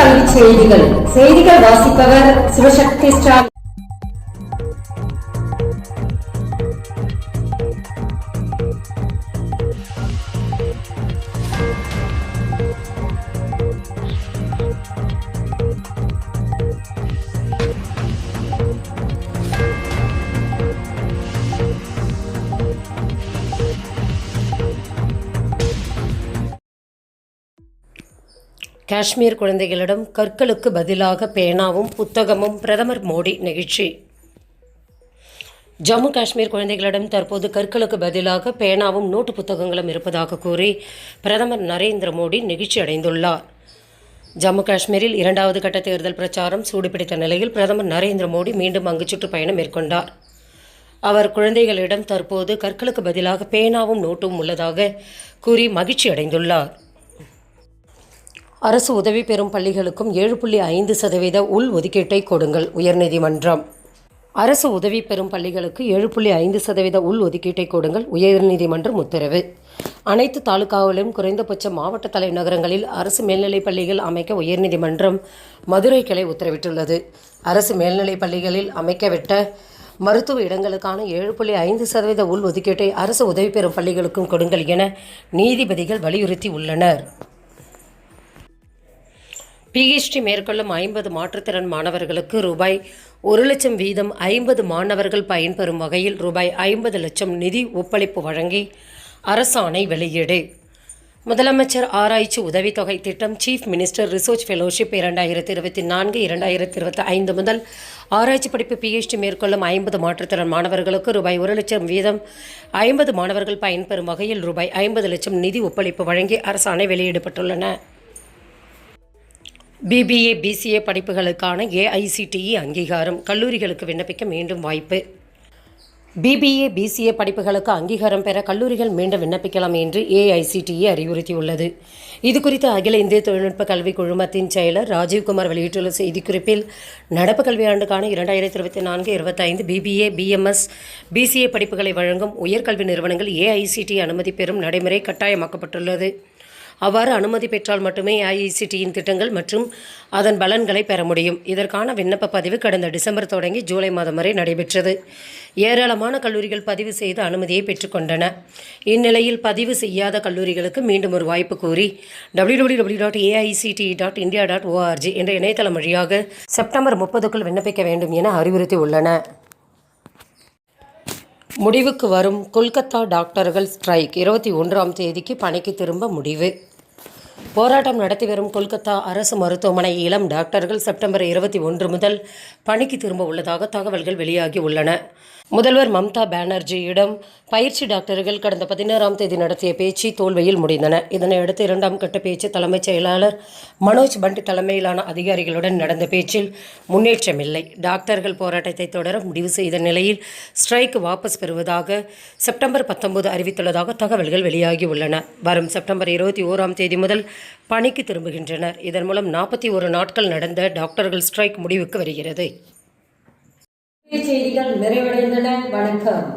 கல்வி செய்திகள். செய்திகள் வாசிப்பவர் சிவசக்தி ஸ்டாலின். காஷ்மீர் குழந்தைகளிடம் கற்களுக்கு பதிலாக பேனாவும் புத்தகமும் பிரதமர் மோடி நெகிழ்ச்சி. ஜம்மு காஷ்மீர் குழந்தைகளிடம் தற்போது கற்களுக்கு பதிலாக பேனாவும் நோட்டு புத்தகங்களும் இருப்பதாக கூறி பிரதமர் நரேந்திர மோடி நெகிழ்ச்சி அடைந்துள்ளார். ஜம்மு காஷ்மீரில் 2வது கட்ட தேர்தல் பிரச்சாரம் சூடுபிடித்த நிலையில் பிரதமர் நரேந்திர மோடி மீண்டும் அங்கு சுற்றுப்பயணம் மேற்கொண்டார். அவர் குழந்தைகளிடம் தற்போது கற்களுக்கு பதிலாக பேனாவும் நோட்டும் உள்ளதாக கூறி மகிழ்ச்சி அடைந்துள்ளார். அரசு உதவி பெறும் பள்ளிகளுக்கும் 7.5% உள் ஒதுக்கீட்டை கொடுங்கள் உயர்நீதிமன்றம். அரசு உதவி பெறும் பள்ளிகளுக்கு 7.5% உள் ஒதுக்கீட்டை கொடுங்கள் உயர்நீதிமன்றம் உத்தரவு. அனைத்து தாலுகாவிலும் குறைந்தபட்ச மாவட்ட தலைநகரங்களில் அரசு மேல்நிலைப் பள்ளிகள் அமைக்க உயர்நீதிமன்றம் மதுரை கிளை உத்தரவிட்டுள்ளது. அரசு மேல்நிலைப் பள்ளிகளில் அமைக்கவிட்ட மருத்துவ இடங்களுக்கான 7.5% உள் ஒதுக்கீட்டை அரசு உதவி பெறும் பள்ளிகளுக்கும் கொடுங்கள் என நீதிபதிகள் வலியுறுத்தி உள்ளனர். PhD மேற்கொள்ளும் 50 மாற்றுத்திறன் மாணவர்களுக்கு ரூபாய் 1,00,000 வீதம் 50 மாணவர்கள் பயன்பெறும் வகையில் ரூபாய் 50 லட்சம் நிதி ஒப்பளிப்பு வழங்கி அரசாணை வெளியீடு. முதலமைச்சர் ஆராய்ச்சி உதவித்தொகை திட்டம் சீஃப் மினிஸ்டர் ரிசர்ச் ஃபெலோஷிப் 2024-2025 முதல் ஆராய்ச்சி படிப்பு PhD மேற்கொள்ளும் 50 மாற்றுத்திறன் மாணவர்களுக்கு ரூபாய் 1,00,000 வீதம் 50 மாணவர்கள் பயன்பெறும் வகையில் ரூபாய் 50 லட்சம் நிதி ஒப்பளிப்பு வழங்கி அரசாணை வெளியிடப்பட்டுள்ளன. BBA BCA படிப்புகளுக்கான AICTE அங்கீகாரம். கல்லூரிகளுக்கு விண்ணப்பிக்க மீண்டும் வாய்ப்பு. BBA BCA படிப்புகளுக்கு அங்கீகாரம் பெற கல்லூரிகள் மீண்டும் விண்ணப்பிக்கலாம் என்று AICTE அறிவுறுத்தியுள்ளது. இதுகுறித்து அகில இந்திய தொழில்நுட்ப கல்வி குழுமத்தின் செயலர் ராஜீவ்குமார் வெளியிட்டுள்ள செய்திக்குறிப்பில், நடப்பு கல்வியாண்டுக்கான 2024-25 BBA BMS BCA படிப்புகளை வழங்கும் உயர்கல்வி நிறுவனங்கள் AICTE அனுமதி பெறும் நடைமுறை கட்டாயமாக்கப்பட்டுள்ளது. அவ்வாறு அனுமதி பெற்றால் மட்டுமே AICTEயின் திட்டங்கள் மற்றும் அதன் பலன்களை பெற முடியும். இதற்கான விண்ணப்ப பதிவு கடந்த டிசம்பர் தொடங்கி ஜூலை மாதம் வரை நடைபெற்றது. ஏராளமான கல்லூரிகள் பதிவு செய்து அனுமதியை பெற்றுக்கொண்டன. இந்நிலையில் பதிவு செய்யாத கல்லூரிகளுக்கு மீண்டும் ஒரு வாய்ப்பு கூறி www.aicte.india.org என்ற இணையதளம் வழியாக செப்டம்பர் 30க்குள் விண்ணப்பிக்க வேண்டும் என அறிவுறுத்தியுள்ளன. முடிவுக்கு வரும் கொல்கத்தா டாக்டர்கள் ஸ்ட்ரைக். 21ஆம் தேதிக்கு பணிக்கு திரும்ப முடிவு. போராட்டம் நடத்தி வரும் கொல்கத்தா அரசு மருத்துவமனை இளம் டாக்டர்கள் செப்டம்பர் 21 முதல் பணிக்கு திரும்ப உள்ளதாக தகவல்கள் வெளியாகி உள்ளன. முதல்வர் மம்தா பானர்ஜியிடம் பயிற்சி டாக்டர்கள் கடந்த 16ஆம் தேதி நடத்திய பேச்சு தோல்வியில் முடிந்தன. இதனையடுத்து 2ஆம் கட்ட பேச்சு தலைமைச் செயலாளர் மனோஜ் பண்ட் தலைமையிலான அதிகாரிகளுடன் நடந்த பேச்சில் முன்னேற்றமில்லை. டாக்டர்கள் போராட்டத்தை தொடர முடிவு செய்த நிலையில் ஸ்ட்ரைக் வாபஸ் பெறுவதாக செப்டம்பர் 19 அறிவித்துள்ளதாக தகவல்கள் வெளியாகி உள்ளன. வரும் செப்டம்பர் 21ஆம் தேதி முதல் பணிக்கு திரும்புகின்றனர். இதன் மூலம் 41 நாட்கள் நடந்த டாக்டர்கள் ஸ்ட்ரைக் முடிவுக்கு வருகிறது. செய்திகள் நிறைவடைந்தன. வணக்கம்.